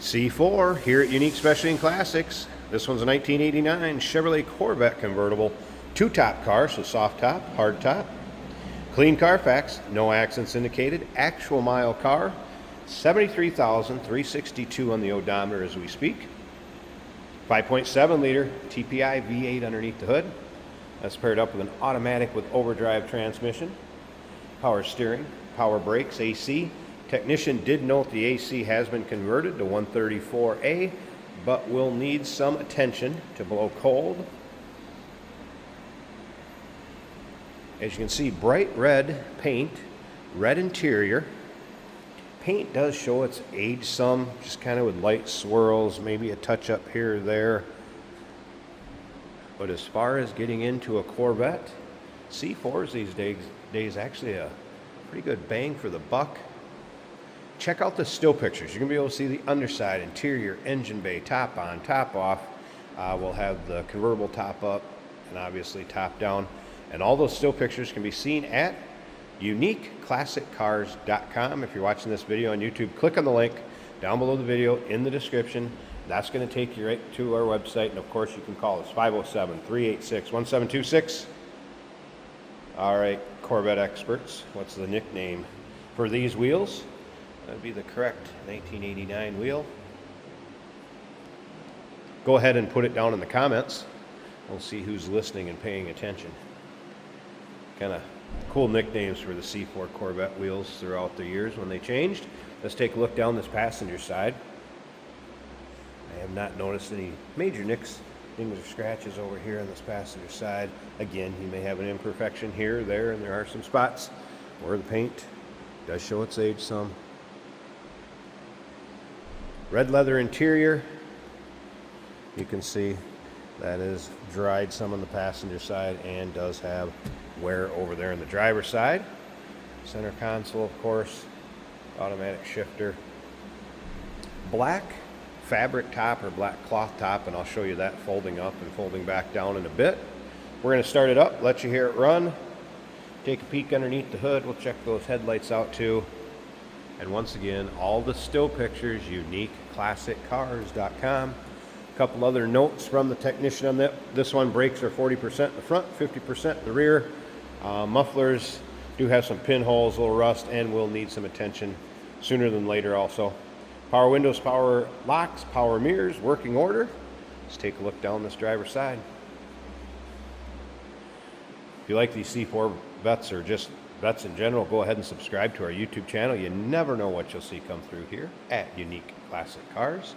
C4 here at Unique Specialty and Classics. This one's a 1989 Chevrolet Corvette convertible. Two top car, so soft top, hard top. Clean Carfax, no accidents indicated. Actual mile car, 73,362 on the odometer as we speak. 5.7 liter TPI V8 underneath the hood. That's paired up with an automatic with overdrive transmission. Power steering, power brakes, AC. Technician did note the AC has been converted to 134A, but will need some attention to blow cold. As you can see, bright red paint, red interior. Paint does show it's aged some, just kind of with light swirls, maybe a touch up here or there. But as far as getting into a Corvette, C4s these days actually a pretty good bang for the buck. Check out the still pictures. You're going to be able to see the underside, interior, engine bay, top on, top off. We'll have the convertible top up and obviously top down. And all those still pictures can be seen at uniqueclassiccars.com. If you're watching this video on YouTube, click on the link down below the video in the description. That's going to take you right to our website. And of course, you can call us 507-386-1726. All right, Corvette experts, what's the nickname for these wheels? That'd be the correct 1989 wheel. Go ahead and put it down in the comments. We'll see who's listening and paying attention. Kind of cool nicknames for the C4 Corvette wheels throughout the years when they changed. Let's take a look down this passenger side. I have not noticed any major nicks, dings, or scratches over here on this passenger side. Again, you may have an imperfection here or there, and there are some spots where the paint does show its age some. Red leather interior. You can see that is dried some on the passenger side and does have wear over there on the driver's side. Center console, of course, automatic shifter. Black fabric top or black cloth top, and I'll show you that folding up and folding back down in a bit. We're going to start it up, let you hear it run, take a peek underneath the hood. We'll check those headlights out too. And once again, all the still pictures, uniqueclassiccars.com. A couple other notes from the technician on that. This one, brakes are 40% in the front, 50% in the rear. Mufflers do have some pinholes, a little rust, and will need some attention sooner than later also. Power windows, power locks, power mirrors, working order. Let's take a look down this driver's side. If you like these C4 Vettes or just Vettes in general, go ahead and subscribe to our YouTube channel. You never know what you'll see come through here at Unique Classic Cars.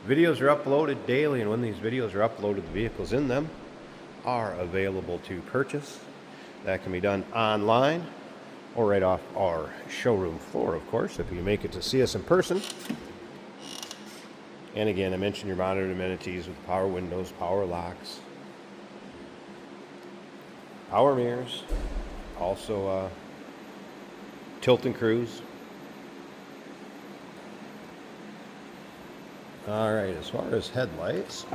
Videos are uploaded daily, and when these videos are uploaded, the vehicles in them are available to purchase. That can be done online or right off our showroom floor, of course, if you make it to see us in person. And again, I mentioned your monitored amenities with power windows, power locks, power mirrors, also tilt and cruise. All right, as far as headlights,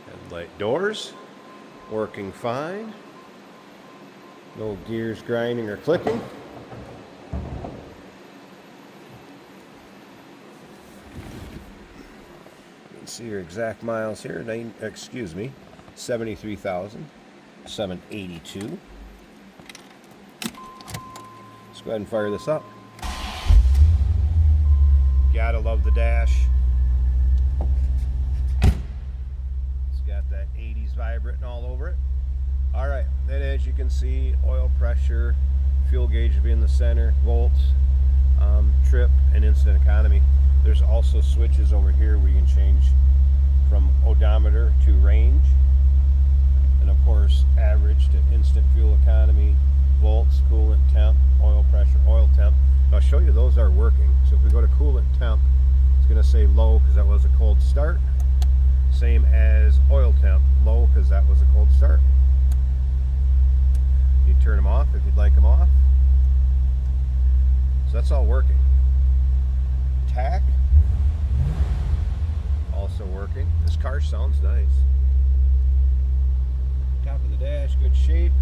headlight doors working fine. No gears grinding or clicking. You can see your exact miles here. 73,782. Let's go ahead and fire this up. Gotta love the dash. It's got that 80s vibrant all over it. All right, then as you can see, oil pressure, fuel gauge will be in the center, volts, trip, and instant economy. There's also switches over here where you can change from odometer to range, and of course average to instant fuel economy, volts, coolant temp, oil pressure, oil temp. I'll show you those are working. So if we go to coolant temp, it's going to say low because that was a cold start. Same as oil temp, low because that was a cold start. You turn them off if you'd like them off. So that's all working. Tack, also working. This car sounds nice. Top of the dash, good shape.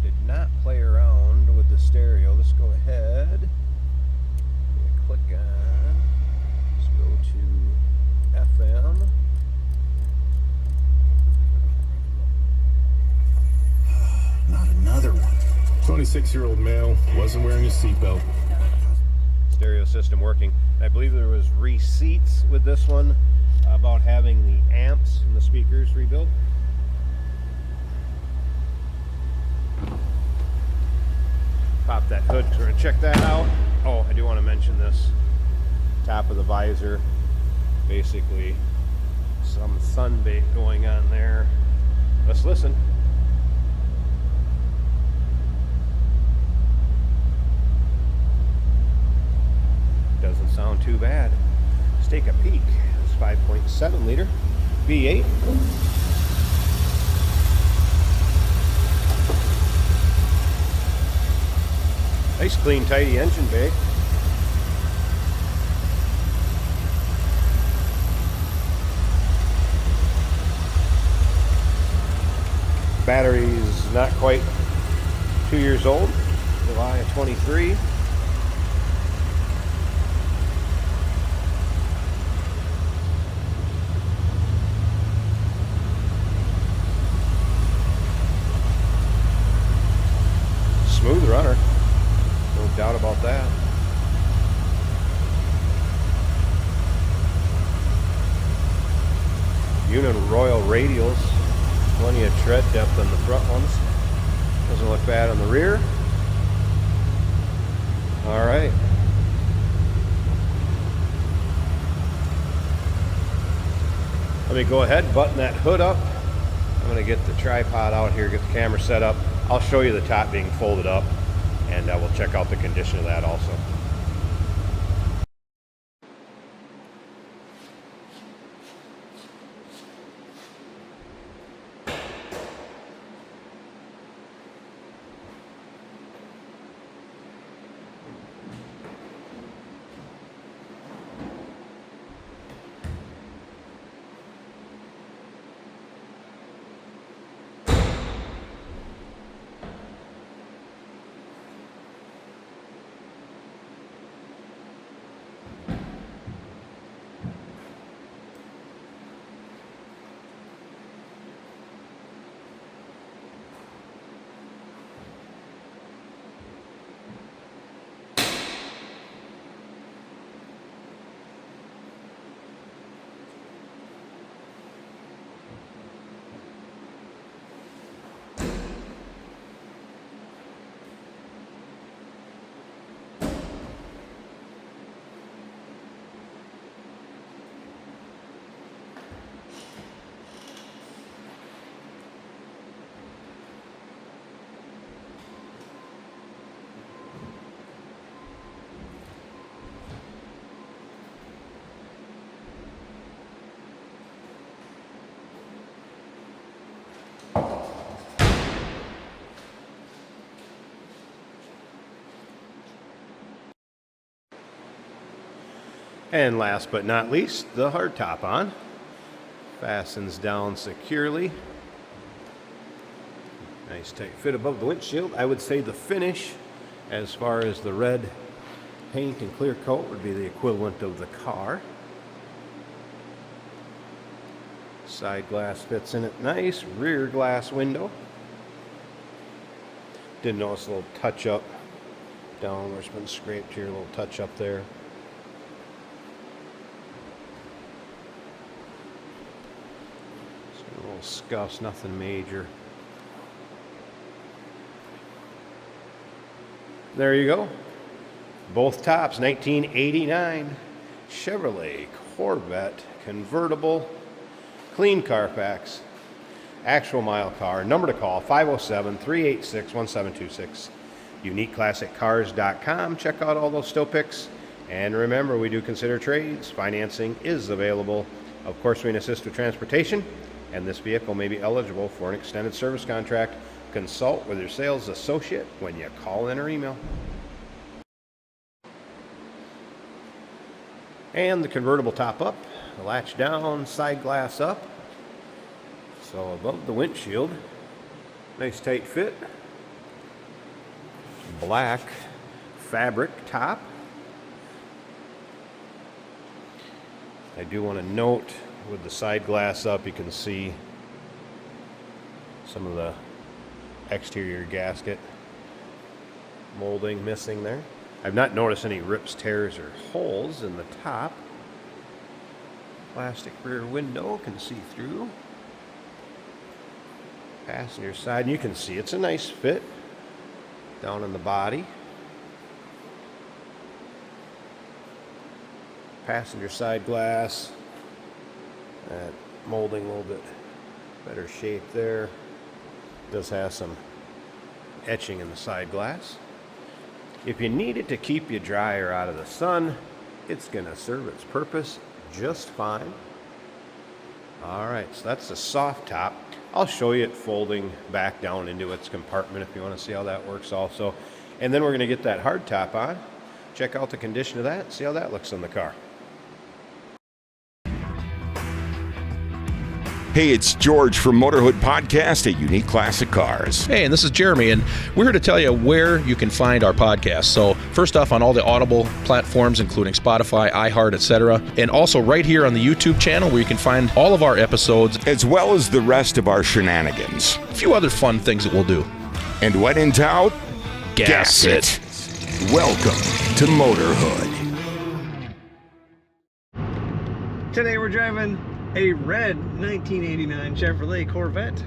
Did not play around with the stereo. Let's go ahead. click on, let's go to FM. Not another one. 26-year-old male, wasn't wearing a seatbelt. Stereo system working. I believe there was receipts with this one about having the amps and the speakers rebuilt. Pop that hood, so we're gonna check that out. Oh, I do want to mention this. Top of the visor, basically some sunbait going on there. Let's listen. Doesn't sound too bad. Let's take a peek. It's 5.7 liter V8. Nice, clean, tidy engine bay. Battery's not quite 2 years old. July of 23. Smooth runner, no doubt about that. Royal radials, plenty of tread depth on the front ones. Doesn't look bad on the rear. All right. Let me go ahead, button that hood up. I'm gonna get the tripod out here, get the camera set up. I'll show you the top being folded up, and we'll check out the condition of that also. And last but not least, the hardtop on. Fastens down securely. Nice tight fit above the windshield. I would say the finish, as far as the red paint and clear coat, would be the equivalent of the car. Side glass fits in it nice. Rear glass window. Did notice a little touch up down where it's been scraped here, a little touch up there. Little scuffs, nothing major. There you go. Both tops, 1989 Chevrolet Corvette convertible, clean Carfax, actual mile car. Number to call 507-386-1726. UniqueClassicCars.com. Check out all those still pics. And remember, we do consider trades. Financing is available. Of course, we can assist with transportation, and this vehicle may be eligible for an extended service contract. Consult with your sales associate when you call in or email. And the convertible top up, the latch down, side glass up. So above the windshield, nice tight fit. Black fabric top. I do want to note, with the side glass up, you can see some of the exterior gasket molding missing there. I've not noticed any rips, tears, or holes in the top. Plastic rear window, can see through. Passenger side, and you can see it's a nice fit down in the body. Passenger side glass, that molding a little bit better shape there. Does have some etching in the side glass. If you need it to keep you dry or out of the sun, it's going to serve its purpose just fine. All right, so that's the soft top. I'll show you it folding back down into its compartment if you want to see how that works also. And then we're going to get that hard top on, check out the condition of that, see how that looks in the car. Hey, it's George from Motorhood Podcast at Unique Classic Cars. Hey, and this is Jeremy, and we're here to tell you where you can find our podcast. So first off, on all the Audible platforms, including Spotify, iHeart, etc., and also right here on the YouTube channel where you can find all of our episodes, as well as the rest of our shenanigans. a few other fun things that we'll do. And when in doubt, Gas it. Welcome to Motorhood. Today we're driving a red 1989 Chevrolet Corvette.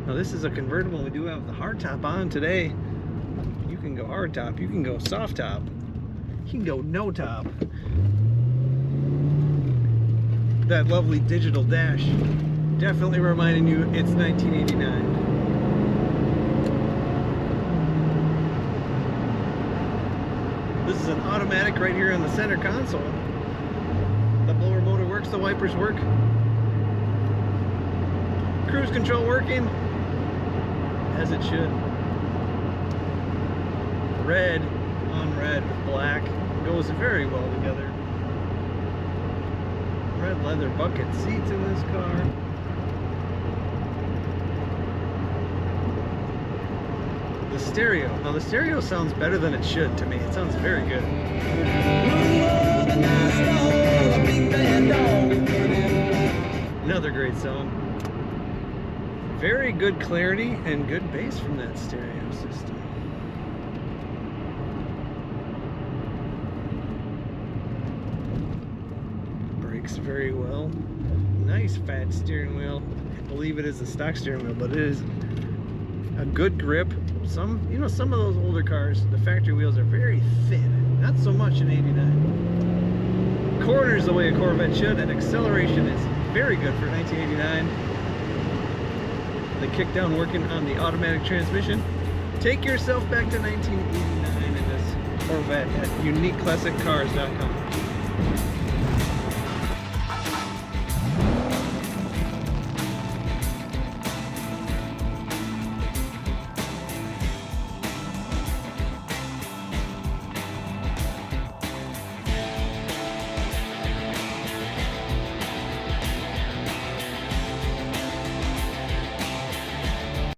Now this is a convertible. We do have the hard top on today. You can go hard top, you can go soft top, you can go no top. That lovely digital dash definitely reminding you it's 1989. This is an automatic right here on the center console. The blower motor works, the wipers work. Cruise control working, as it should. Red on red with black goes very well together. Red leather bucket seats in this car. The stereo. Now the stereo sounds better than it should to me. It sounds very good. Another great song. Very good clarity and good bass from that stereo system. Brakes very well. Nice fat steering wheel. I believe it is a stock steering wheel, but it is a good grip. Some of those older cars, the factory wheels are very thin. Not so much in 89. Corners the way a Corvette should, and acceleration is very good for 1989. The kickdown working on the automatic transmission. Take yourself back to 1989 in this Corvette at uniqueclassiccars.com.